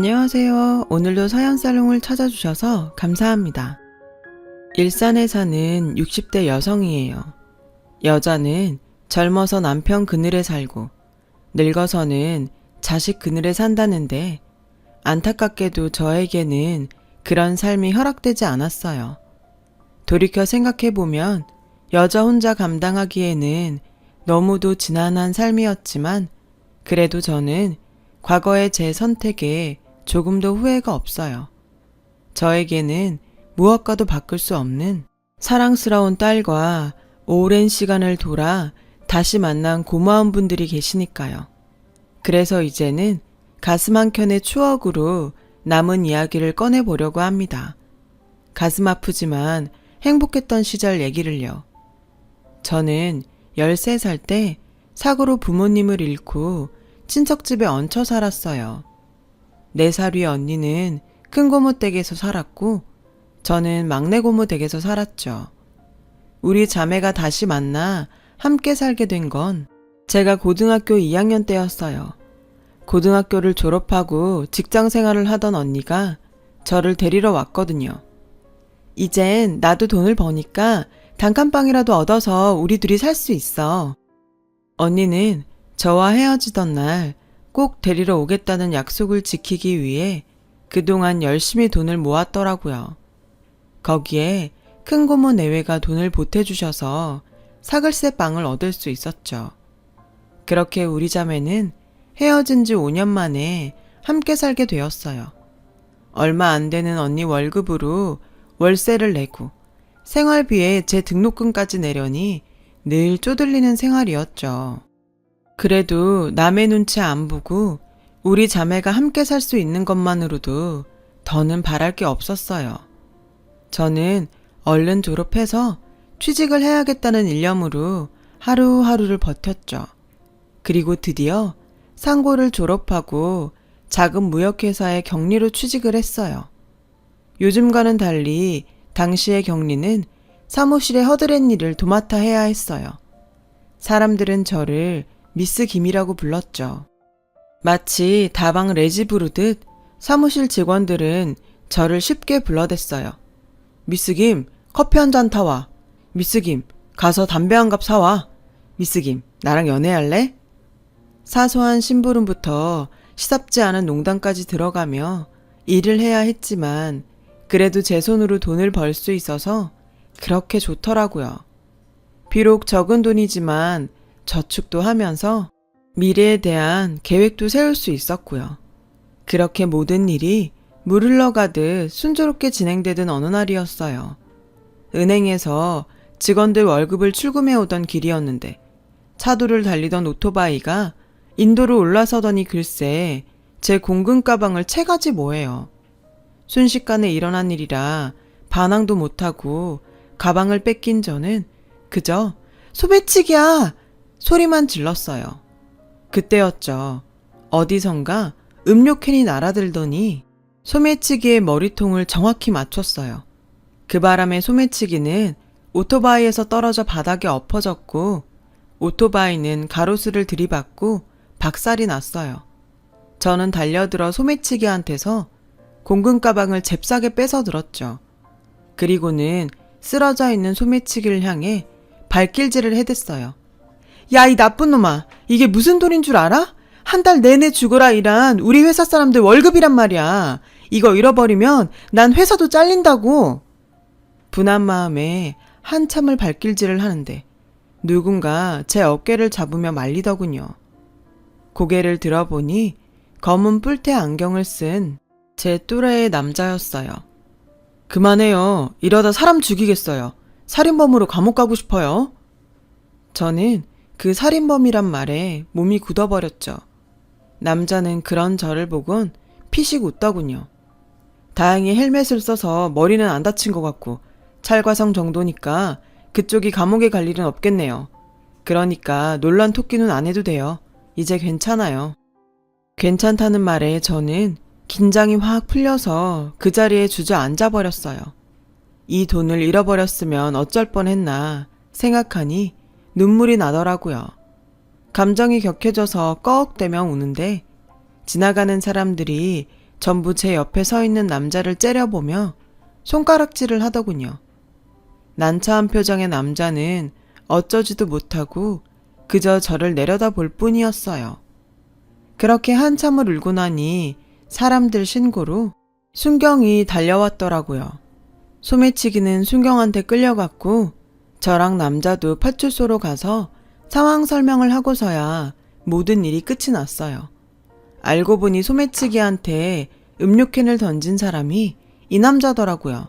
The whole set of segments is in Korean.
안녕하세요. 오늘도 사연살롱을 찾아주셔서 감사합니다. 일산에 사는 60대 여성이에요. 여자는 젊어서 남편 그늘에 살고 늙어서는 자식 그늘에 산다는데 안타깝게도 저에게는 그런 삶이 허락되지 않았어요. 돌이켜 생각해보면 여자 혼자 감당하기에는 너무도 지난한 삶이었지만 그래도 저는 과거의 제 선택에 조금도 후회가 없어요. 저에게는 무엇과도 바꿀 수 없는 사랑스러운 딸과 오랜 시간을 돌아 다시 만난 고마운 분들이 계시니까요. 그래서 이제는 가슴 한켠의 추억으로 남은 이야기를 꺼내보려고 합니다. 가슴 아프지만 행복했던 시절 얘기를요. 저는 13살 때 사고로 부모님을 잃고 친척집에 얹혀 살았어요. 4살 위 언니는 큰 고모 댁에서 살았고 저는 막내 고모 댁에서 살았죠. 우리 자매가 다시 만나 함께 살게 된 건 제가 고등학교 2학년 때였어요. 고등학교를 졸업하고 직장 생활을 하던 언니가 저를 데리러 왔거든요. 이젠 나도 돈을 버니까 단칸방이라도 얻어서 우리 둘이 살 수 있어. 언니는 저와 헤어지던 날 꼭 데리러 오겠다는 약속을 지키기 위해 그동안 열심히 돈을 모았더라고요. 거기에 큰 고모 내외가 돈을 보태주셔서 사글세 빵을 얻을 수 있었죠. 그렇게 우리 자매는 헤어진 지 5년 만에 함께 살게 되었어요. 얼마 안 되는 언니 월급으로 월세를 내고 생활비에 제 등록금까지 내려니 늘 쪼들리는 생활이었죠. 그래도 남의 눈치 안 보고 우리 자매가 함께 살 수 있는 것만으로도 더는 바랄 게 없었어요. 저는 얼른 졸업해서 취직을 해야겠다는 일념으로 하루하루를 버텼죠. 그리고 드디어 상고를 졸업하고 작은 무역회사에 격리로 취직을 했어요. 요즘과는 달리 당시의 격리는 사무실에 허드렛 일을 도맡아 해야 했어요. 사람들은 저를 미스 김이라고 불렀죠. 마치 다방 레지 부르듯 사무실 직원들은 저를 쉽게 불러댔어요. 미스 김, 커피 한 잔 타와. 미스 김, 가서 담배 한 갑 사와. 미스 김, 나랑 연애할래? 사소한 심부름부터 시sap지 않은 농담까지 들어가며 일을 해야 했지만 그래도 제 손으로 돈을 벌 수 있어서 그렇게 좋더라고요. 비록 적은 돈이지만 저축도 하면서 미래에 대한 계획도 세울 수 있었고요. 그렇게 모든 일이 물 흘러가듯 순조롭게 진행되던 어느 날이었어요. 은행에서 직원들 월급을 출금해 오던 길이었는데 차도를 달리던 오토바이가 인도로 올라서더니 글쎄 제 공금 가방을 채가지 뭐예요. 순식간에 일어난 일이라 반항도 못하고 가방을 뺏긴 저는 그저 소매치기야! 소리만 질렀어요. 그때였죠. 어디선가 음료캔이 날아들더니 소매치기의 머리통을 정확히 맞췄어요. 그 바람에 소매치기는 오토바이에서 떨어져 바닥에 엎어졌고 오토바이는 가로수를 들이받고 박살이 났어요. 저는 달려들어 소매치기한테서 공금 가방을 잽싸게 뺏어 들었죠. 그리고는 쓰러져 있는 소매치기를 향해 발길질을 해댔어요. 야, 이 나쁜 놈아. 이게 무슨 돈인 줄 알아? 한 달 내내 죽어라 일한 우리 회사 사람들 월급이란 말이야. 이거 잃어버리면 난 회사도 잘린다고. 분한 마음에 한참을 발길질을 하는데 누군가 제 어깨를 잡으며 말리더군요. 고개를 들어보니 검은 뿔테 안경을 쓴 제 또래의 남자였어요. 그만해요. 이러다 사람 죽이겠어요. 살인범으로 감옥 가고 싶어요. 저는 그 살인범이란 말에 몸이 굳어버렸죠. 남자는 그런 저를 보곤 피식 웃더군요. 다행히 헬멧을 써서 머리는 안 다친 것 같고 찰과성 정도니까 그쪽이 감옥에 갈 일은 없겠네요. 그러니까 놀란 토끼는 안 해도 돼요. 이제 괜찮아요. 괜찮다는 말에 저는 긴장이 확 풀려서 그 자리에 주저앉아 버렸어요. 이 돈을 잃어버렸으면 어쩔 뻔했나 생각하니 눈물이 나더라고요. 감정이 격해져서 꺽대며 우는데 지나가는 사람들이 전부 제 옆에 서 있는 남자를 째려보며 손가락질을 하더군요. 난처한 표정의 남자는 어쩌지도 못하고 그저 저를 내려다볼 뿐이었어요. 그렇게 한참을 울고 나니 사람들 신고로 순경이 달려왔더라고요. 소매치기는 순경한테 끌려갔고 저랑 남자도 파출소로 가서 상황 설명을 하고서야 모든 일이 끝이 났어요. 알고 보니 소매치기한테 음료캔을 던진 사람이 이 남자더라고요.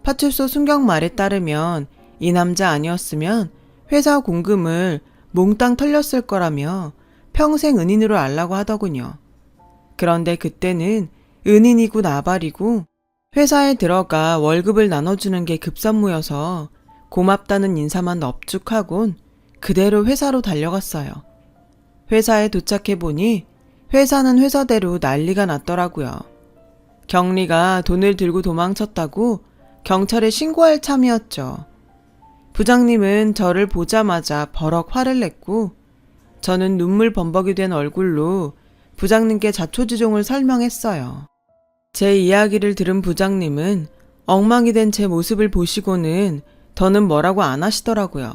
파출소 순경 말에 따르면 이 남자 아니었으면 회사 공금을 몽땅 털렸을 거라며 평생 은인으로 알라고 하더군요. 그런데 그때는 은인이고 나발이고 회사에 들어가 월급을 나눠주는 게 급선무여서 고맙다는 인사만 넙죽하곤 그대로 회사로 달려갔어요. 회사에 도착해보니 회사는 회사대로 난리가 났더라고요. 경리가 돈을 들고 도망쳤다고 경찰에 신고할 참이었죠. 부장님은 저를 보자마자 버럭 화를 냈고 저는 눈물 범벅이 된 얼굴로 부장님께 자초지종을 설명했어요. 제 이야기를 들은 부장님은 엉망이 된 제 모습을 보시고는 더는 뭐라고 안 하시더라고요.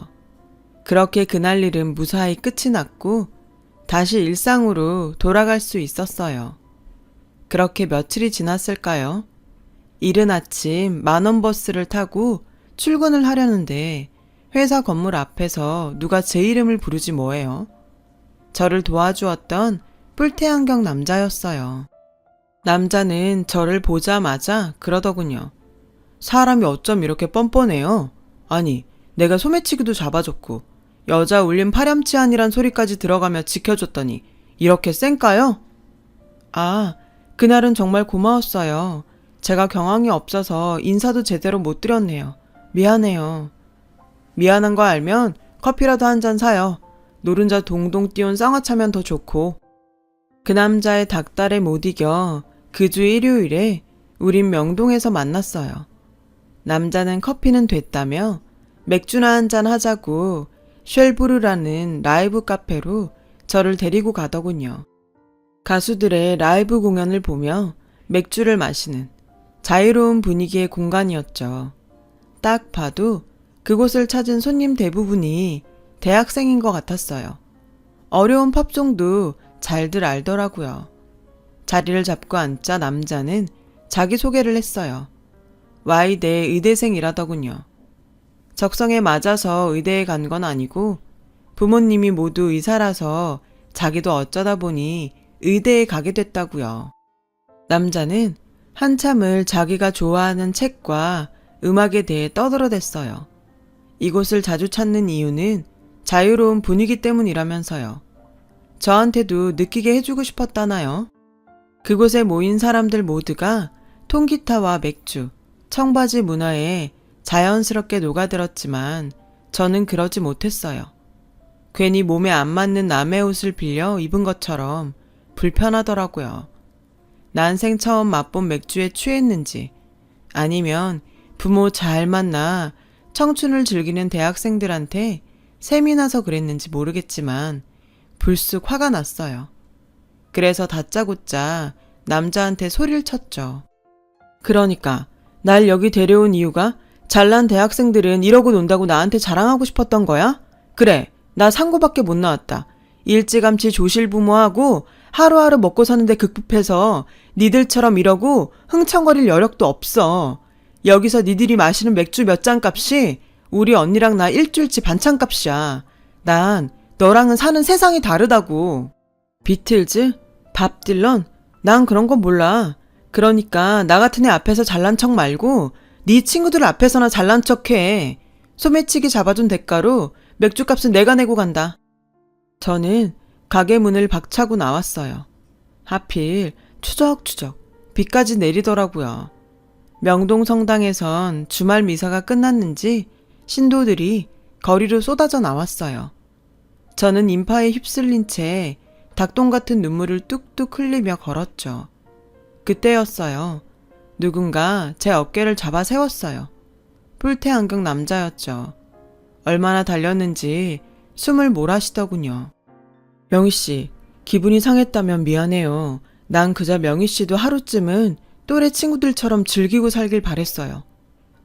그렇게 그날 일은 무사히 끝이 났고 다시 일상으로 돌아갈 수 있었어요. 그렇게 며칠이 지났을까요? 이른 아침 만원 버스를 타고 출근을 하려는데 회사 건물 앞에서 누가 제 이름을 부르지 뭐예요. 저를 도와주었던 뿔테안경 남자였어요. 남자는 저를 보자마자 그러더군요. 사람이 어쩜 이렇게 뻔뻔해요? 아니, 내가 소매치기도 잡아줬고 여자 울림 파렴치한이란 소리까지 들어가며 지켜줬더니 이렇게 쌩까요? 아, 그날은 정말 고마웠어요. 제가 경황이 없어서 인사도 제대로 못 드렸네요. 미안해요. 미안한 거 알면 커피라도 한 잔 사요. 노른자 동동 띄운 쌍화차면 더 좋고. 그 남자의 닭달에 못 이겨 그 주 일요일에 우린 명동에서 만났어요. 남자는 커피는 됐다며 맥주나 한잔 하자고 쉘브르라는 라이브 카페로 저를 데리고 가더군요. 가수들의 라이브 공연을 보며 맥주를 마시는 자유로운 분위기의 공간이었죠. 딱 봐도 그곳을 찾은 손님 대부분이 대학생인 것 같았어요. 어려운 팝송도 잘들 알더라고요. 자리를 잡고 앉자 남자는 자기소개를 했어요. Y대 의대생이라더군요. 적성에 맞아서 의대에 간 건 아니고 부모님이 모두 의사라서 자기도 어쩌다 보니 의대에 가게 됐다고요. 남자는 한참을 자기가 좋아하는 책과 음악에 대해 떠들어댔어요. 이곳을 자주 찾는 이유는 자유로운 분위기 때문이라면서요. 저한테도 느끼게 해주고 싶었다나요? 그곳에 모인 사람들 모두가 통기타와 맥주, 청바지 문화에 자연스럽게 녹아들었지만 저는 그러지 못했어요. 괜히 몸에 안 맞는 남의 옷을 빌려 입은 것처럼 불편하더라고요. 난생 처음 맛본 맥주에 취했는지 아니면 부모 잘 만나 청춘을 즐기는 대학생들한테 셈이 나서 그랬는지 모르겠지만 불쑥 화가 났어요. 그래서 다짜고짜 남자한테 소리를 쳤죠. 그러니까 날 여기 데려온 이유가 잘난 대학생들은 이러고 논다고 나한테 자랑하고 싶었던 거야? 그래, 나 상고밖에 못 나왔다. 일찌감치 조실부모하고 하루하루 먹고 사는데 급급해서 니들처럼 이러고 흥청거릴 여력도 없어. 여기서 니들이 마시는 맥주 몇 잔 값이 우리 언니랑 나 일주일치 반찬 값이야. 난 너랑은 사는 세상이 다르다고. 비틀즈? 밥 딜런? 난 그런 건 몰라. 그러니까 나 같은 애 앞에서 잘난 척 말고 네 친구들 앞에서나 잘난 척해. 소매치기 잡아준 대가로 맥주값은 내가 내고 간다. 저는 가게 문을 박차고 나왔어요. 하필 추적추적 비까지 내리더라고요. 명동 성당에선 주말 미사가 끝났는지 신도들이 거리로 쏟아져 나왔어요. 저는 인파에 휩쓸린 채 닭똥 같은 눈물을 뚝뚝 흘리며 걸었죠. 그때였어요. 누군가 제 어깨를 잡아 세웠어요. 뿔테 안경 남자였죠. 얼마나 달렸는지 숨을 몰아쉬더군요. 명희씨, 기분이 상했다면 미안해요. 난 그저 명희 씨도 하루쯤은 또래 친구들처럼 즐기고 살길 바랬어요.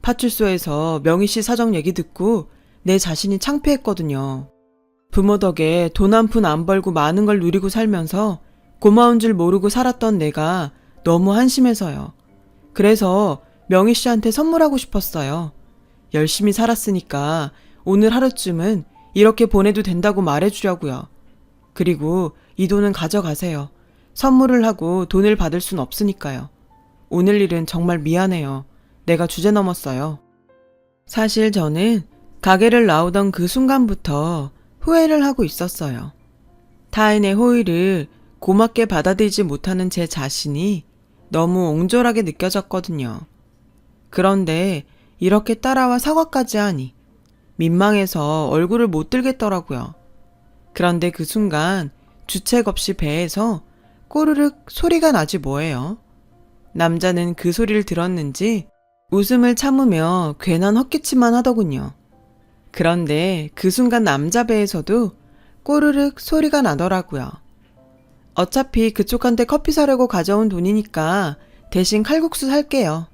파출소에서 명희 씨 사정 얘기 듣고 내 자신이 창피했거든요. 부모 덕에 돈 한 푼 안 벌고 많은 걸 누리고 살면서 고마운 줄 모르고 살았던 내가 너무 한심해서요. 그래서 명희 씨한테 선물하고 싶었어요. 열심히 살았으니까 오늘 하루쯤은 이렇게 보내도 된다고 말해주려고요. 그리고 이 돈은 가져가세요. 선물을 하고 돈을 받을 순 없으니까요. 오늘 일은 정말 미안해요. 내가 주제 넘었어요. 사실 저는 가게를 나오던 그 순간부터 후회를 하고 있었어요. 타인의 호의를 고맙게 받아들이지 못하는 제 자신이 너무 옹졸하게 느껴졌거든요. 그런데 이렇게 따라와 사과까지 하니 민망해서 얼굴을 못 들겠더라고요. 그런데 그 순간 주책 없이 배에서 꼬르륵 소리가 나지 뭐예요. 남자는 그 소리를 들었는지 웃음을 참으며 괜한 헛기침만 하더군요. 그런데 그 순간 남자 배에서도 꼬르륵 소리가 나더라고요. 어차피 그쪽한테 커피 사려고 가져온 돈이니까 대신 칼국수 살게요.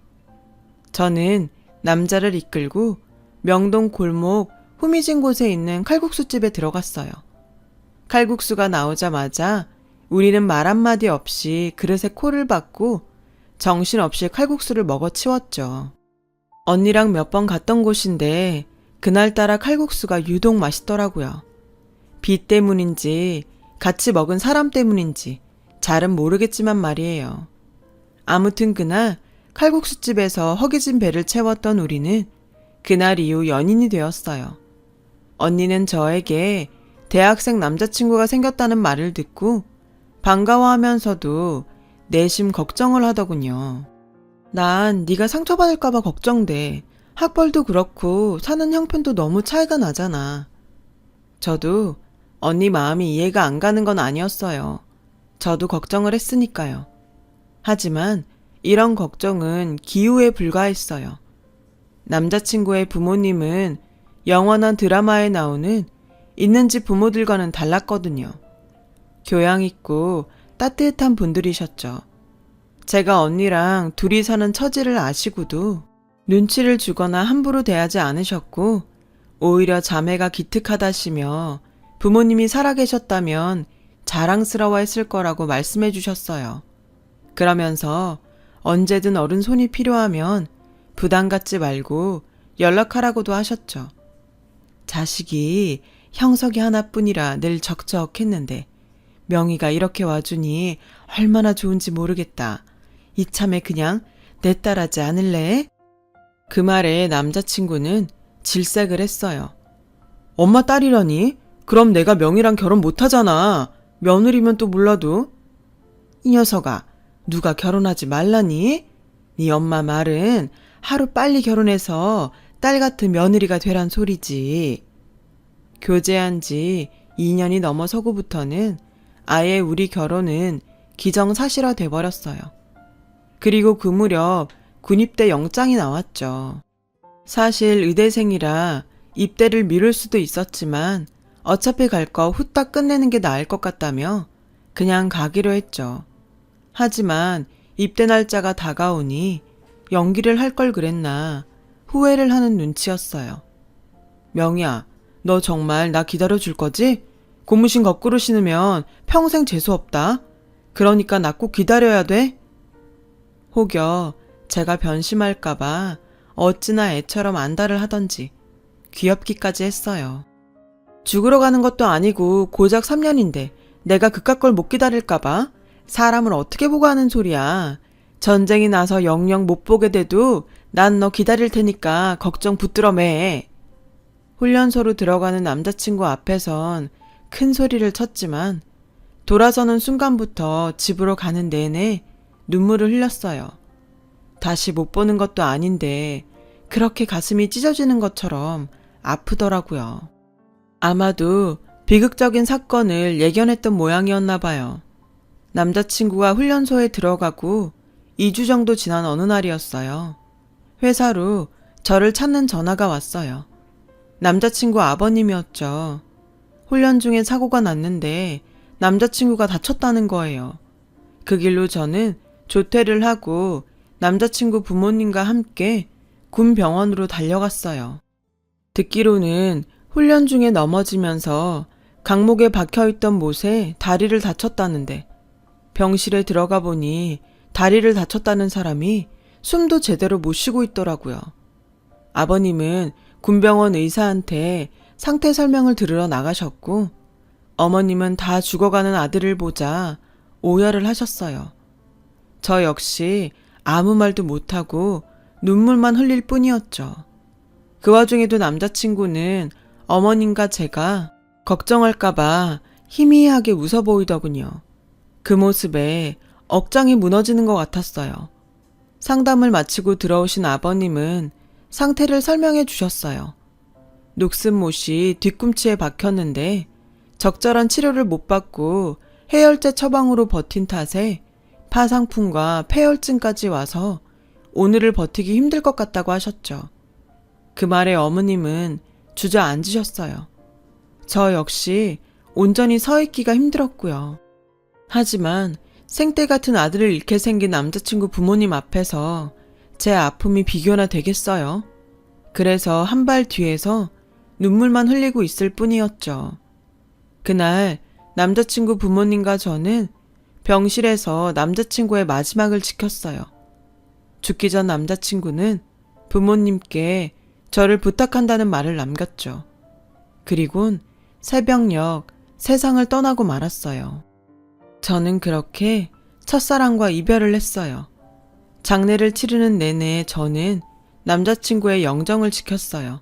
저는 남자를 이끌고 명동 골목 후미진 곳에 있는 칼국수집에 들어갔어요. 칼국수가 나오자마자 우리는 말 한마디 없이 그릇에 코를 박고 정신없이 칼국수를 먹어 치웠죠. 언니랑 몇 번 갔던 곳인데 그날따라 칼국수가 유독 맛있더라고요. 비 때문인지 같이 먹은 사람 때문인지 잘은 모르겠지만 말이에요. 아무튼 그날 칼국수집에서 허기진 배를 채웠던 우리는 그날 이후 연인이 되었어요. 언니는 저에게 대학생 남자친구가 생겼다는 말을 듣고 반가워하면서도 내심 걱정을 하더군요. 난 네가 상처받을까봐 걱정돼. 학벌도 그렇고 사는 형편도 너무 차이가 나잖아. 저도 언니 마음이 이해가 안 가는 건 아니었어요. 저도 걱정을 했으니까요. 하지만 이런 걱정은 기우에 불과했어요. 남자친구의 부모님은 영원한 드라마에 나오는 있는 집 부모들과는 달랐거든요. 교양 있고 따뜻한 분들이셨죠. 제가 언니랑 둘이 사는 처지를 아시고도 눈치를 주거나 함부로 대하지 않으셨고 오히려 자매가 기특하다시며 부모님이 살아계셨다면 자랑스러워했을 거라고 말씀해 주셨어요. 그러면서 언제든 어른 손이 필요하면 부담 갖지 말고 연락하라고도 하셨죠. 자식이 형석이 하나뿐이라 늘 적적했는데 명희가 이렇게 와주니 얼마나 좋은지 모르겠다. 이참에 그냥 내 딸하지 않을래? 그 말에 남자친구는 질색을 했어요. 엄마 딸이라니? 그럼 내가 명희랑 결혼 못하잖아. 며느리면 또 몰라도. 이 녀석아, 누가 결혼하지 말라니? 네 엄마 말은 하루 빨리 결혼해서 딸 같은 며느리가 되란 소리지. 교제한 지 2년이 넘어서고부터는 아예 우리 결혼은 기정사실화 돼버렸어요. 그리고 그 무렵 군입대 영장이 나왔죠. 사실 의대생이라 입대를 미룰 수도 있었지만 어차피 갈 거 후딱 끝내는 게 나을 것 같다며 그냥 가기로 했죠. 하지만 입대 날짜가 다가오니 연기를 할 걸 그랬나 후회를 하는 눈치였어요. 명희야, 너 정말 나 기다려줄 거지? 고무신 거꾸로 신으면 평생 재수없다. 그러니까 나 꼭 기다려야 돼. 혹여 제가 변심할까봐 어찌나 애처럼 안달을 하던지 귀엽기까지 했어요. 죽으러 가는 것도 아니고 고작 3년인데 내가 그깟 걸 못 기다릴까봐 사람을 어떻게 보고 하는 소리야. 전쟁이 나서 영영 못 보게 돼도 난 너 기다릴 테니까 걱정 붙들어 매. 훈련소로 들어가는 남자친구 앞에선 큰 소리를 쳤지만 돌아서는 순간부터 집으로 가는 내내 눈물을 흘렸어요. 다시 못 보는 것도 아닌데 그렇게 가슴이 찢어지는 것처럼 아프더라고요. 아마도 비극적인 사건을 예견했던 모양이었나 봐요. 남자친구가 훈련소에 들어가고 2주 정도 지난 어느 날이었어요. 회사로 저를 찾는 전화가 왔어요. 남자친구 아버님이었죠. 훈련 중에 사고가 났는데 남자친구가 다쳤다는 거예요. 그 길로 저는 조퇴를 하고 남자친구 부모님과 함께 군 병원으로 달려갔어요. 듣기로는 훈련 중에 넘어지면서 강목에 박혀있던 못에 다리를 다쳤다는데 병실에 들어가 보니 다리를 다쳤다는 사람이 숨도 제대로 못 쉬고 있더라고요. 아버님은 군병원 의사한테 상태 설명을 들으러 나가셨고 어머님은 다 죽어가는 아들을 보자 오열을 하셨어요. 저 역시 아무 말도 못하고 눈물만 흘릴 뿐이었죠. 그 와중에도 남자친구는 어머님과 제가 걱정할까봐 희미하게 웃어 보이더군요. 그 모습에 억장이 무너지는 것 같았어요. 상담을 마치고 들어오신 아버님은 상태를 설명해 주셨어요. 녹슨못이 뒤꿈치에 박혔는데 적절한 치료를 못 받고 해열제 처방으로 버틴 탓에 파상풍과 폐혈증까지 와서 오늘을 버티기 힘들 것 같다고 하셨죠. 그 말에 어머님은 주저앉으셨어요. 저 역시 온전히 서 있기가 힘들었고요. 하지만 생떼 같은 아들을 잃게 생긴 남자친구 부모님 앞에서 제 아픔이 비교나 되겠어요? 그래서 한 발 뒤에서 눈물만 흘리고 있을 뿐이었죠. 그날 남자친구 부모님과 저는 병실에서 남자친구의 마지막을 지켰어요. 죽기 전 남자친구는 부모님께 저를 부탁한다는 말을 남겼죠. 그리곤 새벽녘 세상을 떠나고 말았어요. 저는 그렇게 첫사랑과 이별을 했어요. 장례를 치르는 내내 저는 남자친구의 영정을 지켰어요.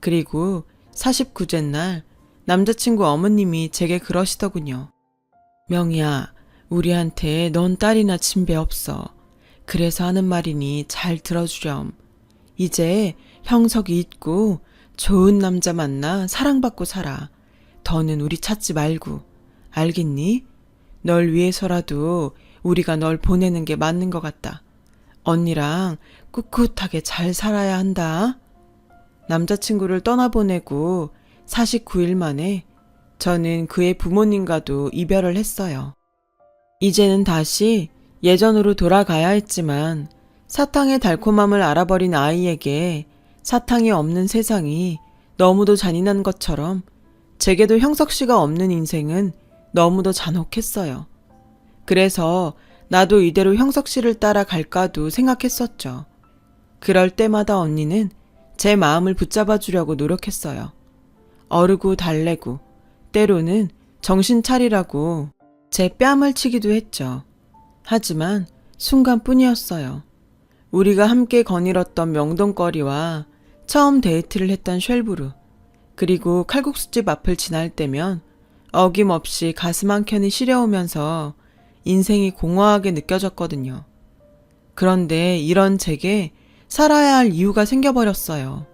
그리고 49째 날 남자친구 어머님이 제게 그러시더군요. 명희야, 우리한테 넌 딸이나 친배 없어. 그래서 하는 말이니 잘 들어주렴. 이제 형석이 있고 좋은 남자 만나 사랑받고 살아. 더는 우리 찾지 말고. 알겠니? 널 위해서라도 우리가 널 보내는 게 맞는 것 같다. 언니랑 꿋꿋하게 잘 살아야 한다. 남자친구를 떠나보내고 49일 만에 저는 그의 부모님과도 이별을 했어요. 이제는 다시 예전으로 돌아가야 했지만 사탕의 달콤함을 알아버린 아이에게 사탕이 없는 세상이 너무도 잔인한 것처럼 제게도 형석 씨가 없는 인생은 너무도 잔혹했어요. 그래서 나도 이대로 형석 씨를 따라 갈까도 생각했었죠. 그럴 때마다 언니는 제 마음을 붙잡아 주려고 노력했어요. 어르고 달래고 때로는 정신 차리라고 제 뺨을 치기도 했죠. 하지만 순간뿐이었어요. 우리가 함께 거닐었던 명동거리와 처음 데이트를 했던 쉘브르, 그리고 칼국수집 앞을 지날 때면 어김없이 가슴 한켠이 시려오면서 인생이 공허하게 느껴졌거든요. 그런데 이런 제게 살아야 할 이유가 생겨버렸어요.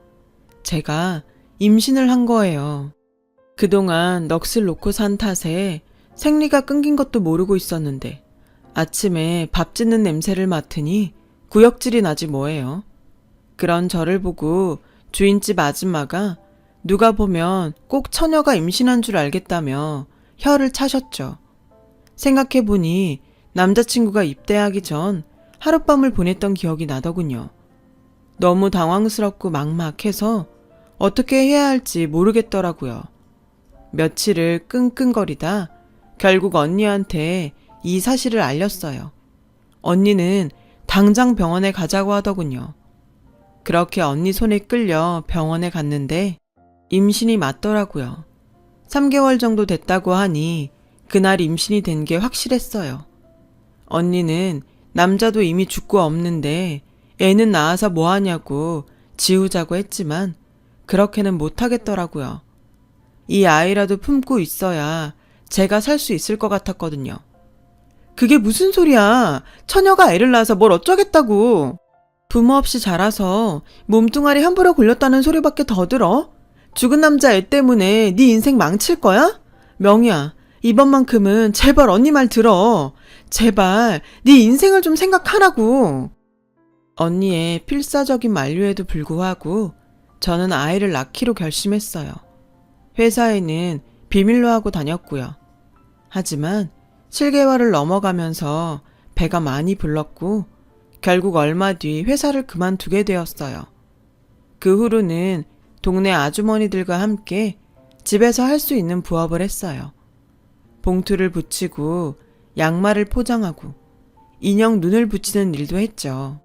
제가 임신을 한 거예요. 그동안 넋을 놓고 산 탓에 생리가 끊긴 것도 모르고 있었는데 아침에 밥 짓는 냄새를 맡으니 구역질이 나지 뭐예요. 그런 저를 보고 주인집 아줌마가 누가 보면 꼭 처녀가 임신한 줄 알겠다며 혀를 차셨죠. 생각해보니 남자친구가 입대하기 전 하룻밤을 보냈던 기억이 나더군요. 너무 당황스럽고 막막해서 어떻게 해야 할지 모르겠더라고요. 며칠을 끙끙거리다 결국 언니한테 이 사실을 알렸어요. 언니는 당장 병원에 가자고 하더군요. 그렇게 언니 손에 끌려 병원에 갔는데 임신이 맞더라고요. 3개월 정도 됐다고 하니 그날 임신이 된 게 확실했어요. 언니는 남자도 이미 죽고 없는데 애는 낳아서 뭐하냐고 지우자고 했지만 그렇게는 못하겠더라고요. 이 아이라도 품고 있어야 제가 살 수 있을 것 같았거든요. 그게 무슨 소리야. 처녀가 애를 낳아서 뭘 어쩌겠다고. 부모 없이 자라서 몸뚱아리 함부로 굴렸다는 소리밖에 더 들어? 죽은 남자 애 때문에 네 인생 망칠 거야? 명희야, 이번만큼은 제발 언니 말 들어. 제발 네 인생을 좀 생각하라고. 언니의 필사적인 만류에도 불구하고 저는 아이를 낳기로 결심했어요. 회사에는 비밀로 하고 다녔고요. 하지만 7개월을 넘어가면서 배가 많이 불렀고 결국 얼마 뒤 회사를 그만두게 되었어요. 그 후로는 동네 아주머니들과 함께 집에서 할 수 있는 부업을 했어요. 봉투를 붙이고 양말을 포장하고 인형 눈을 붙이는 일도 했죠.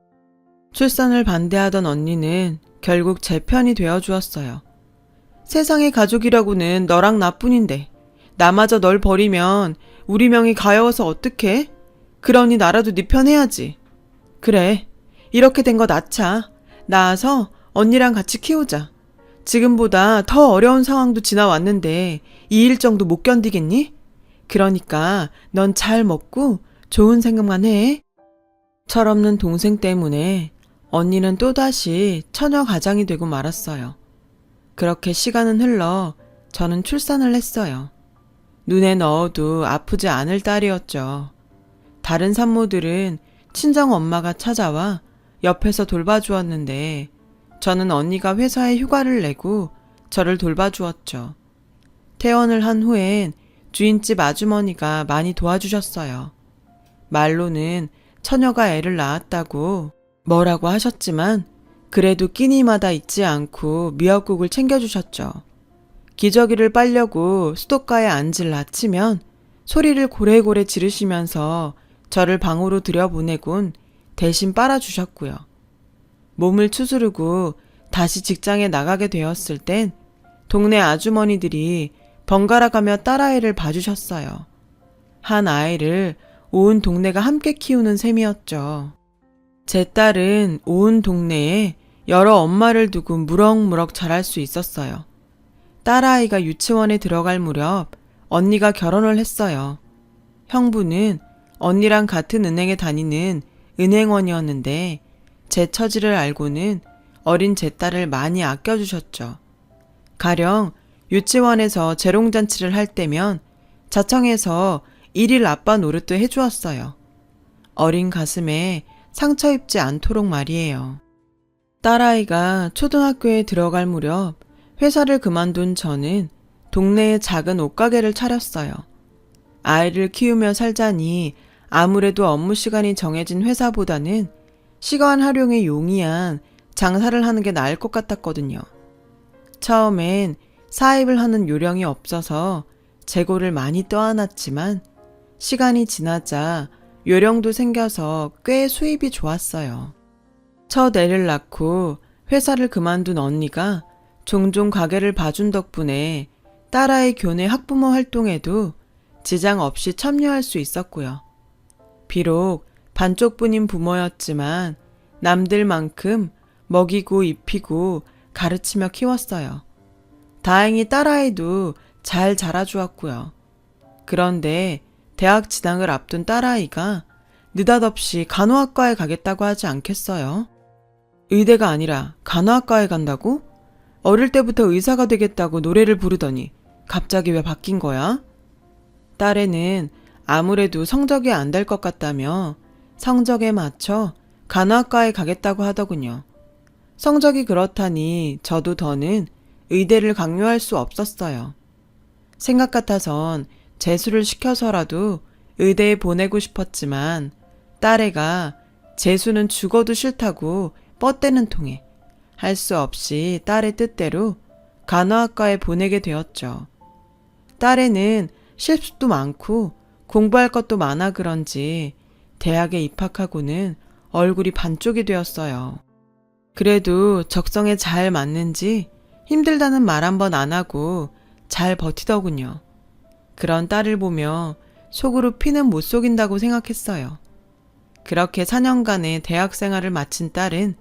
출산을 반대하던 언니는 결국 제 편이 되어주었어요. 세상의 가족이라고는 너랑 나뿐인데 나마저 널 버리면 우리 명이 가여워서 어떡해? 그러니 나라도 네 편 해야지. 그래, 이렇게 된 거 낳자. 낳아서 언니랑 같이 키우자. 지금보다 더 어려운 상황도 지나왔는데 이 일정도 못 견디겠니? 그러니까 넌 잘 먹고 좋은 생각만 해. 철없는 동생 때문에 언니는 또다시 처녀 가장이 되고 말았어요. 그렇게 시간은 흘러 저는 출산을 했어요. 눈에 넣어도 아프지 않을 딸이었죠. 다른 산모들은 친정 엄마가 찾아와 옆에서 돌봐주었는데 저는 언니가 회사에 휴가를 내고 저를 돌봐주었죠. 퇴원을 한 후엔 주인집 아주머니가 많이 도와주셨어요. 말로는 처녀가 애를 낳았다고 뭐라고 하셨지만 그래도 끼니마다 잊지 않고 미역국을 챙겨주셨죠. 기저귀를 빨려고 수도가에 앉을 아치면 소리를 고래고래 지르시면서 저를 방으로 들여보내곤 대신 빨아주셨고요. 몸을 추스르고 다시 직장에 나가게 되었을 땐 동네 아주머니들이 번갈아 가며 딸아이를 봐주셨어요. 한 아이를 온 동네가 함께 키우는 셈이었죠. 제 딸은 온 동네에 여러 엄마를 두고 무럭무럭 자랄 수 있었어요. 딸아이가 유치원에 들어갈 무렵 언니가 결혼을 했어요. 형부는 언니랑 같은 은행에 다니는 은행원이었는데 제 처지를 알고는 어린 제 딸을 많이 아껴주셨죠. 가령 유치원에서 재롱잔치를 할 때면 자청해서 일일 아빠 노릇도 해주었어요. 어린 가슴에 상처 입지 않도록 말이에요. 딸아이가 초등학교에 들어갈 무렵 회사를 그만둔 저는 동네에 작은 옷가게를 차렸어요. 아이를 키우며 살자니 아무래도 업무 시간이 정해진 회사보다는 시간 활용에 용이한 장사를 하는 게 나을 것 같았거든요. 처음엔 사입을 하는 요령이 없어서 재고를 많이 떠안았지만 시간이 지나자 요령도 생겨서 꽤 수입이 좋았어요. 첫 애를 낳고 회사를 그만둔 언니가 종종 가게를 봐준 덕분에 딸아이 교내 학부모 활동에도 지장 없이 참여할 수 있었고요. 비록 반쪽뿐인 부모였지만 남들만큼 먹이고 입히고 가르치며 키웠어요. 다행히 딸아이도 잘 자라주었고요. 그런데 대학 진학을 앞둔 딸아이가 느닷없이 간호학과에 가겠다고 하지 않겠어요? 의대가 아니라 간호학과에 간다고? 어릴 때부터 의사가 되겠다고 노래를 부르더니 갑자기 왜 바뀐 거야? 딸애는 아무래도 성적이 안 될 것 같다며 성적에 맞춰 간호학과에 가겠다고 하더군요. 성적이 그렇다니 저도 더는 의대를 강요할 수 없었어요. 생각 같아선 재수를 시켜서라도 의대에 보내고 싶었지만 딸애가 재수는 죽어도 싫다고 뻗대는 통에 할 수 없이 딸의 뜻대로 간호학과에 보내게 되었죠. 딸애는 실습도 많고 공부할 것도 많아 그런지 대학에 입학하고는 얼굴이 반쪽이 되었어요. 그래도 적성에 잘 맞는지 힘들다는 말 한 번 안 하고 잘 버티더군요. 그런 딸을 보며 속으로 피는 못 속인다고 생각했어요. 그렇게 4년간의 대학 생활을 마친 딸은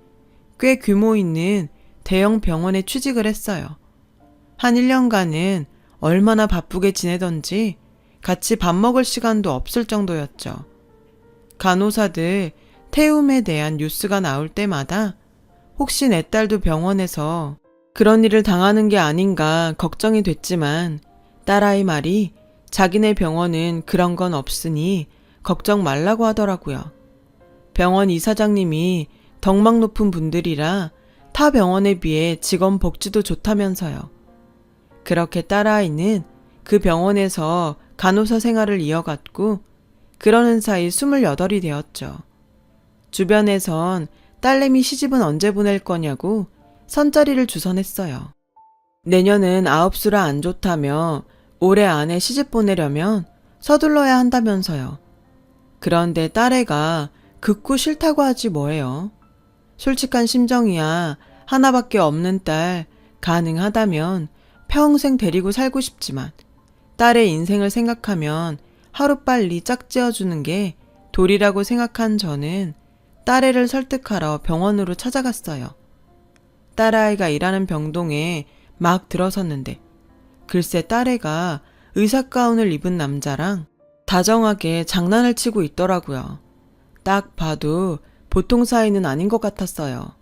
꽤 규모 있는 대형 병원에 취직을 했어요. 한 1년간은 얼마나 바쁘게 지내던지 같이 밥 먹을 시간도 없을 정도였죠. 간호사들 태움에 대한 뉴스가 나올 때마다 혹시 내 딸도 병원에서 그런 일을 당하는 게 아닌가 걱정이 됐지만 딸아이 말이 자기네 병원은 그런 건 없으니 걱정 말라고 하더라고요. 병원 이사장님이 덕망 높은 분들이라 타 병원에 비해 직원 복지도 좋다면서요. 그렇게 딸아이는 그 병원에서 간호사 생활을 이어갔고 그러는 사이 28이 되었죠. 주변에선 딸내미 시집은 언제 보낼 거냐고 선자리를 주선했어요. 내년은 아홉수라 안 좋다며 올해 안에 시집 보내려면 서둘러야 한다면서요. 그런데 딸애가 극구 싫다고 하지 뭐예요. 솔직한 심정이야. 하나밖에 없는 딸 가능하다면 평생 데리고 살고 싶지만 딸의 인생을 생각하면 하루빨리 짝지어주는 게 도리라고 생각한 저는 딸애를 설득하러 병원으로 찾아갔어요. 딸아이가 일하는 병동에 막 들어섰는데 글쎄 딸애가 의사가운을 입은 남자랑 다정하게 장난을 치고 있더라고요. 딱 봐도 보통 사이는 아닌 것 같았어요.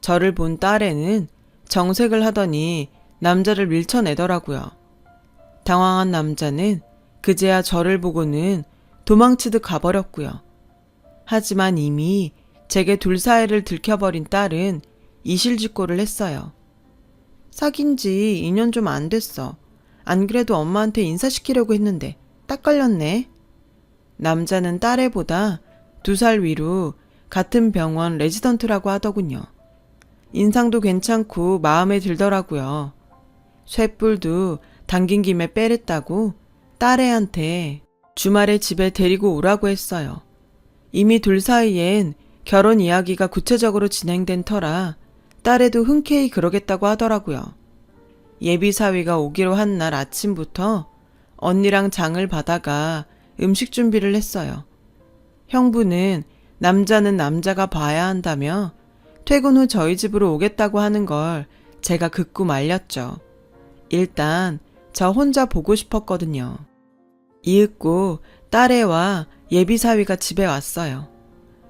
저를 본 딸애는 정색을 하더니 남자를 밀쳐내더라고요. 당황한 남자는 그제야 저를 보고는 도망치듯 가버렸고요. 하지만 이미 제게 둘 사이를 들켜버린 딸은 이실직고를 했어요. 사귄 지 2년 좀 안 됐어. 안 그래도 엄마한테 인사시키려고 했는데 딱 걸렸네. 남자는 딸애보다 2살 위로 같은 병원 레지던트라고 하더군요. 인상도 괜찮고 마음에 들더라고요. 쇳불도 당긴 김에 빼랬다고 딸애한테 주말에 집에 데리고 오라고 했어요. 이미 둘 사이엔 결혼 이야기가 구체적으로 진행된 터라 딸애도 흔쾌히 그러겠다고 하더라고요. 예비사위가 오기로 한 날 아침부터 언니랑 장을 봐다가 음식 준비를 했어요. 형부는 남자는 남자가 봐야 한다며 퇴근 후 저희 집으로 오겠다고 하는 걸 제가 극구 말렸죠. 일단 저 혼자 보고 싶었거든요. 이윽고 딸애와 예비사위가 집에 왔어요.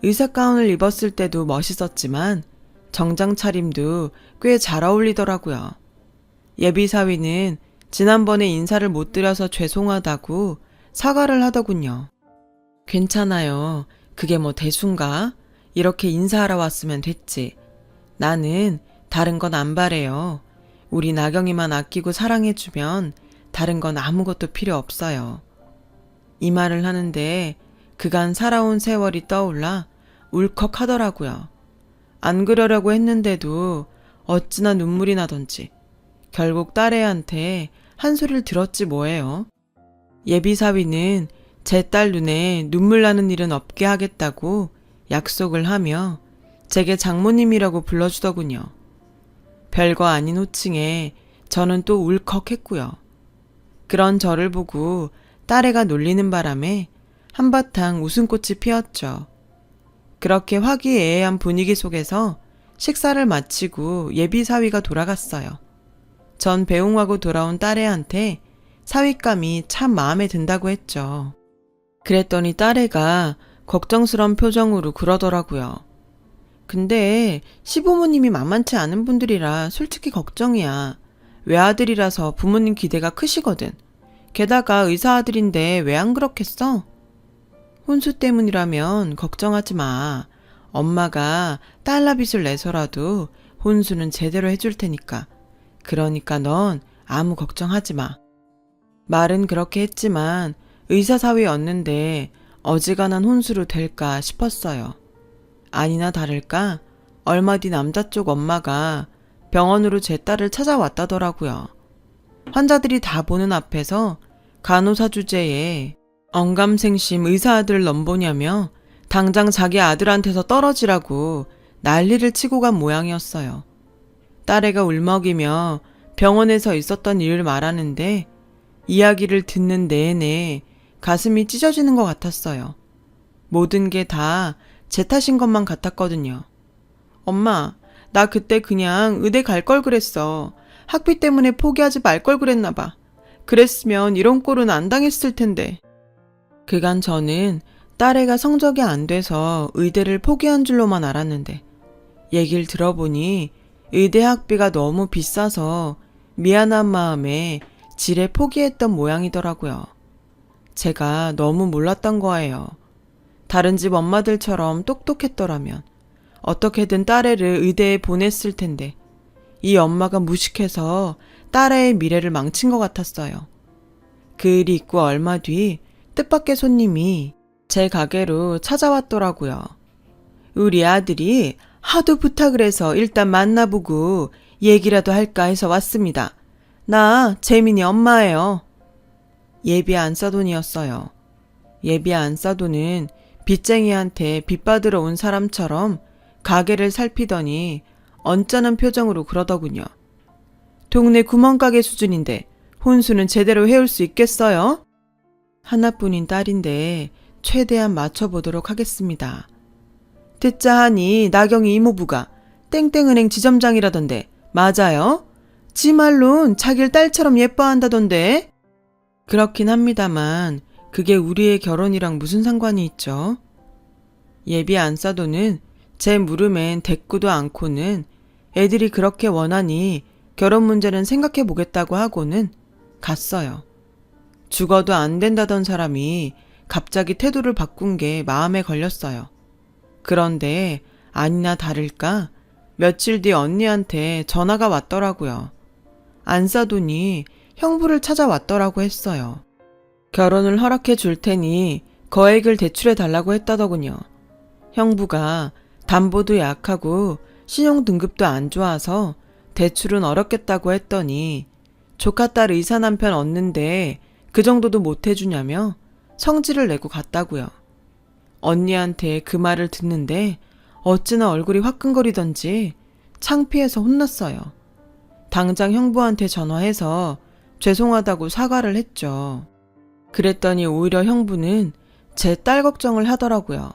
의사가운을 입었을 때도 멋있었지만 정장 차림도 꽤 잘 어울리더라고요. 예비사위는 지난번에 인사를 못 드려서 죄송하다고 사과를 하더군요. 괜찮아요. 그게 뭐 대수인가? 이렇게 인사하러 왔으면 됐지. 나는 다른 건 안 바래요. 우리 나경이만 아끼고 사랑해주면 다른 건 아무것도 필요 없어요. 이 말을 하는데 그간 살아온 세월이 떠올라 울컥하더라고요. 안 그러려고 했는데도 어찌나 눈물이 나던지 결국 딸애한테 한 소리를 들었지 뭐예요. 예비사위는 제 딸 눈에 눈물 나는 일은 없게 하겠다고 약속을 하며 제게 장모님이라고 불러주더군요. 별거 아닌 호칭에 저는 또 울컥했고요. 그런 저를 보고 딸애가 놀리는 바람에 한바탕 웃음꽃이 피었죠. 그렇게 화기애애한 분위기 속에서 식사를 마치고 예비사위가 돌아갔어요. 전 배웅하고 돌아온 딸애한테 사윗감이 참 마음에 든다고 했죠. 그랬더니 딸애가 걱정스러운 표정으로 그러더라고요. 근데 시부모님이 만만치 않은 분들이라 솔직히 걱정이야. 외아들이라서 부모님 기대가 크시거든. 게다가 의사 아들인데 왜 안 그렇겠어? 혼수 때문이라면 걱정하지 마. 엄마가 달러빚을 내서라도 혼수는 제대로 해줄 테니까. 그러니까 넌 아무 걱정하지 마. 말은 그렇게 했지만 의사사위였는데 어지간한 혼수로 될까 싶었어요. 아니나 다를까 얼마 뒤 남자 쪽 엄마가 병원으로 제 딸을 찾아왔다더라고요. 환자들이 다 보는 앞에서 간호사 주제에 언감생심 의사 아들을 넘보냐며 당장 자기 아들한테서 떨어지라고 난리를 치고 간 모양이었어요. 딸애가 울먹이며 병원에서 있었던 일을 말하는데 이야기를 듣는 내내 가슴이 찢어지는 것 같았어요. 모든 게 다 제 탓인 것만 같았거든요. 엄마, 나 그때 그냥 의대 갈 걸 그랬어. 학비 때문에 포기하지 말 걸 그랬나 봐. 그랬으면 이런 꼴은 안 당했을 텐데. 그간 저는 딸애가 성적이 안 돼서 의대를 포기한 줄로만 알았는데 얘기를 들어보니 의대 학비가 너무 비싸서 미안한 마음에 지레 포기했던 모양이더라고요. 제가 너무 몰랐던 거예요. 다른 집 엄마들처럼 똑똑했더라면 어떻게든 딸애를 의대에 보냈을 텐데 이 엄마가 무식해서 딸애의 미래를 망친 것 같았어요. 그 일이 있고 얼마 뒤 뜻밖의 손님이 제 가게로 찾아왔더라고요. 우리 아들이 하도 부탁을 해서 일단 만나보고 얘기라도 할까 해서 왔습니다. 나 재민이 엄마예요. 예비 안사돈이었어요. 예비 안사돈은 빚쟁이한테 빚 받으러 온 사람처럼 가게를 살피더니 언짢은 표정으로 그러더군요. 동네 구멍가게 수준인데 혼수는 제대로 해올 수 있겠어요? 하나뿐인 딸인데 최대한 맞춰보도록 하겠습니다. 듣자 하니 나경이 이모부가 땡땡은행 지점장이라던데 맞아요? 지 말론 자길 딸처럼 예뻐한다던데? 그렇긴 합니다만 그게 우리의 결혼이랑 무슨 상관이 있죠? 예비 안사돈은 제 물음엔 대꾸도 않고는 애들이 그렇게 원하니 결혼 문제는 생각해 보겠다고 하고는 갔어요. 죽어도 안 된다던 사람이 갑자기 태도를 바꾼 게 마음에 걸렸어요. 그런데 아니나 다를까 며칠 뒤 언니한테 전화가 왔더라고요. 안사돈이 형부를 찾아왔더라고 했어요. 결혼을 허락해 줄 테니 거액을 대출해 달라고 했다더군요. 형부가 담보도 약하고 신용등급도 안 좋아서 대출은 어렵겠다고 했더니 조카 딸 의사 남편 얻는데 그 정도도 못 해주냐며 성질을 내고 갔다고요. 언니한테 그 말을 듣는데 어찌나 얼굴이 화끈거리던지 창피해서 혼났어요. 당장 형부한테 전화해서 죄송하다고 사과를 했죠. 그랬더니 오히려 형부는 제 딸 걱정을 하더라고요.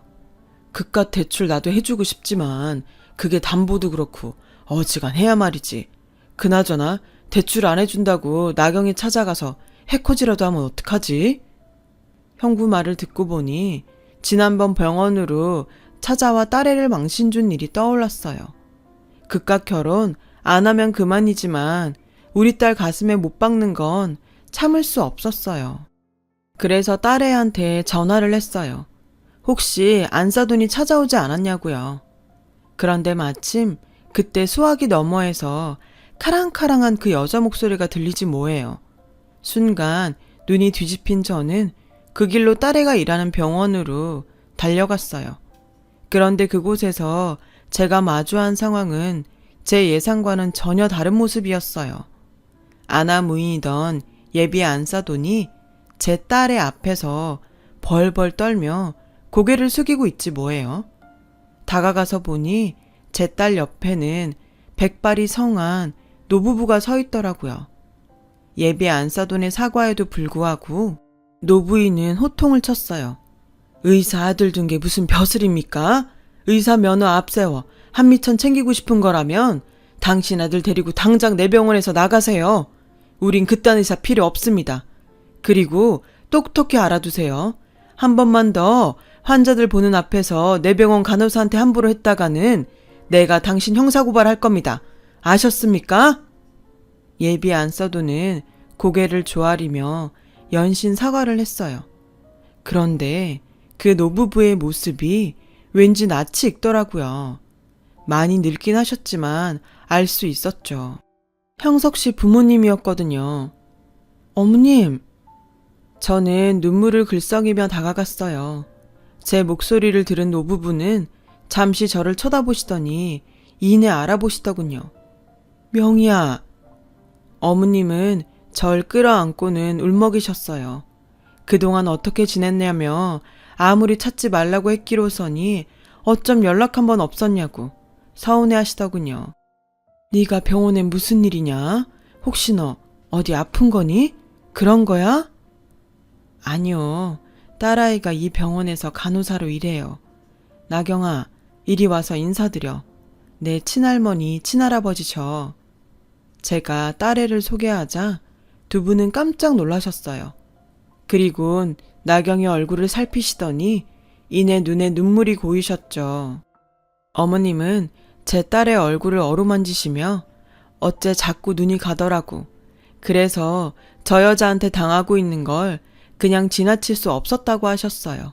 그깟 대출 나도 해주고 싶지만 그게 담보도 그렇고 어지간해야 말이지. 그나저나 대출 안 해준다고 나경이 찾아가서 해코지라도 하면 어떡하지? 형부 말을 듣고 보니 지난번 병원으로 찾아와 딸애를 망신 준 일이 떠올랐어요. 그깟 결혼 안 하면 그만이지만 우리 딸 가슴에 못 박는 건 참을 수 없었어요. 그래서 딸애한테 전화를 했어요. 혹시 안사돈이 찾아오지 않았냐고요. 그런데 마침 그때 수화기 너머에서 카랑카랑한 그 여자 목소리가 들리지 뭐예요. 순간 눈이 뒤집힌 저는 그 길로 딸애가 일하는 병원으로 달려갔어요. 그런데 그곳에서 제가 마주한 상황은 제 예상과는 전혀 다른 모습이었어요. 아나무인이던 예비 안사돈이 제 딸의 앞에서 벌벌 떨며 고개를 숙이고 있지 뭐예요. 다가가서 보니 제 딸 옆에는 백발이 성한 노부부가 서 있더라고요. 예비 안사돈의 사과에도 불구하고 노부인은 호통을 쳤어요. 의사 아들 둔 게 무슨 벼슬입니까? 의사 면허 앞세워 한미천 챙기고 싶은 거라면 당신 아들 데리고 당장 내 병원에서 나가세요. 우린 그딴 의사 필요 없습니다. 그리고 똑똑히 알아두세요. 한 번만 더 환자들 보는 앞에서 내 병원 간호사한테 함부로 했다가는 내가 당신 형사고발할 겁니다. 아셨습니까? 예비 안사돈은 고개를 조아리며 연신 사과를 했어요. 그런데 그 노부부의 모습이 왠지 낯이 익더라고요. 많이 늙긴 하셨지만 알 수 있었죠. 형석 씨 부모님이었거든요. 어머님! 저는 눈물을 글썽이며 다가갔어요. 제 목소리를 들은 노부부는 잠시 저를 쳐다보시더니 이내 알아보시더군요. 명희야. 어머님은 절 끌어안고는 울먹이셨어요. 그동안 어떻게 지냈냐며 아무리 찾지 말라고 했기로서니 어쩜 연락 한 번 없었냐고 서운해 하시더군요. 네가 병원에 무슨 일이냐? 혹시 너 어디 아픈 거니? 그런 거야? 아니요. 딸아이가 이 병원에서 간호사로 일해요. 나경아, 이리 와서 인사드려. 내 친할머니, 친할아버지셔. 제가 딸애를 소개하자 두 분은 깜짝 놀라셨어요. 그리곤 나경의 얼굴을 살피시더니 이내 눈에 눈물이 고이셨죠. 어머님은 제 딸의 얼굴을 어루만지시며 어째 자꾸 눈이 가더라고. 그래서 저 여자한테 당하고 있는 걸 그냥 지나칠 수 없었다고 하셨어요.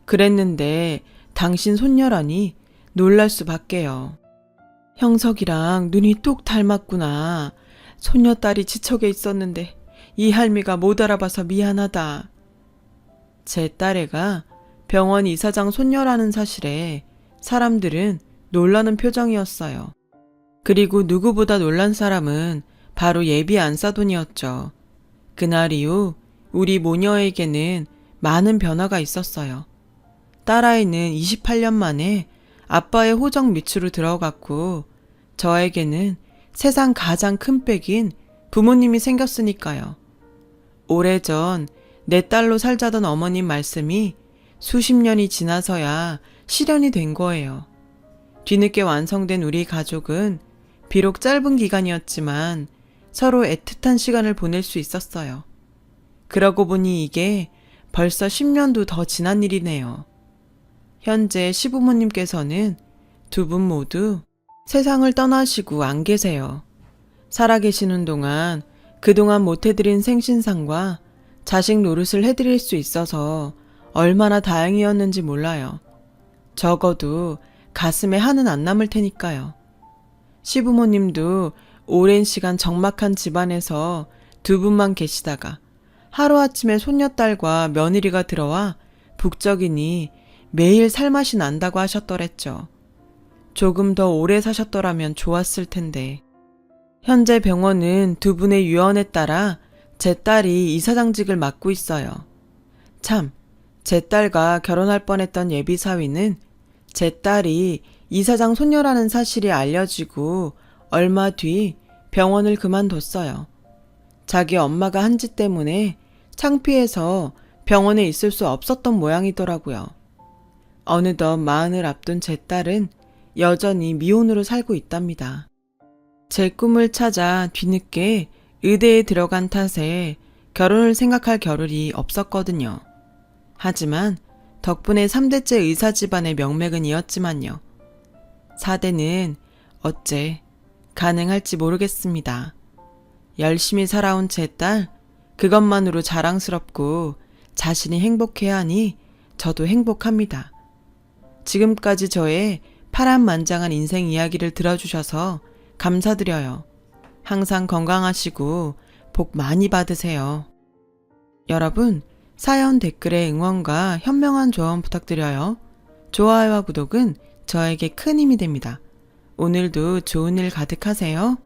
그랬는데 당신 손녀라니 놀랄 수밖에요. 형석이랑 눈이 똑 닮았구나. 손녀딸이 지척에 있었는데 이 할미가 못 알아봐서 미안하다. 제 딸애가 병원 이사장 손녀라는 사실에 사람들은 놀라는 표정이었어요. 그리고 누구보다 놀란 사람은 바로 예비 안사돈이었죠. 그날 이후 우리 모녀에게는 많은 변화가 있었어요. 딸아이는 28년 만에 아빠의 호적 밑으로 들어갔고 저에게는 세상 가장 큰 빽인 부모님이 생겼으니까요. 오래전 내 딸로 살자던 어머님 말씀이 수십 년이 지나서야 실현이 된 거예요. 뒤늦게 완성된 우리 가족은 비록 짧은 기간이었지만 서로 애틋한 시간을 보낼 수 있었어요. 그러고 보니 이게 벌써 10년도 더 지난 일이네요. 현재 시부모님께서는 두 분 모두 세상을 떠나시고 안 계세요. 살아계시는 동안 그동안 못해드린 생신상과 자식 노릇을 해드릴 수 있어서 얼마나 다행이었는지 몰라요. 적어도 가슴에 한은 안 남을 테니까요. 시부모님도 오랜 시간 적막한 집안에서 두 분만 계시다가 하루아침에 손녀딸과 며느리가 들어와 북적이니 매일 살맛이 난다고 하셨더랬죠. 조금 더 오래 사셨더라면 좋았을 텐데. 현재 병원은 두 분의 유언에 따라 제 딸이 이사장직을 맡고 있어요. 참, 제 딸과 결혼할 뻔했던 예비 사위는 제 딸이 이사장 손녀라는 사실이 알려지고 얼마 뒤 병원을 그만뒀어요. 자기 엄마가 한 짓 때문에 창피해서 병원에 있을 수 없었던 모양이더라고요. 어느덧 마흔을 앞둔 제 딸은 여전히 미혼으로 살고 있답니다. 제 꿈을 찾아 뒤늦게 의대에 들어간 탓에 결혼을 생각할 겨를이 없었거든요. 하지만 덕분에 3대째 의사 집안의 명맥은 이었지만요. 4대는 어째 가능할지 모르겠습니다. 열심히 살아온 제 딸, 그것만으로 자랑스럽고 자신이 행복해야 하니 저도 행복합니다. 지금까지 저의 파란만장한 인생 이야기를 들어주셔서 감사드려요. 항상 건강하시고 복 많이 받으세요. 여러분, 사연 댓글에 응원과 현명한 조언 부탁드려요. 좋아요와 구독은 저에게 큰 힘이 됩니다. 오늘도 좋은 일 가득하세요.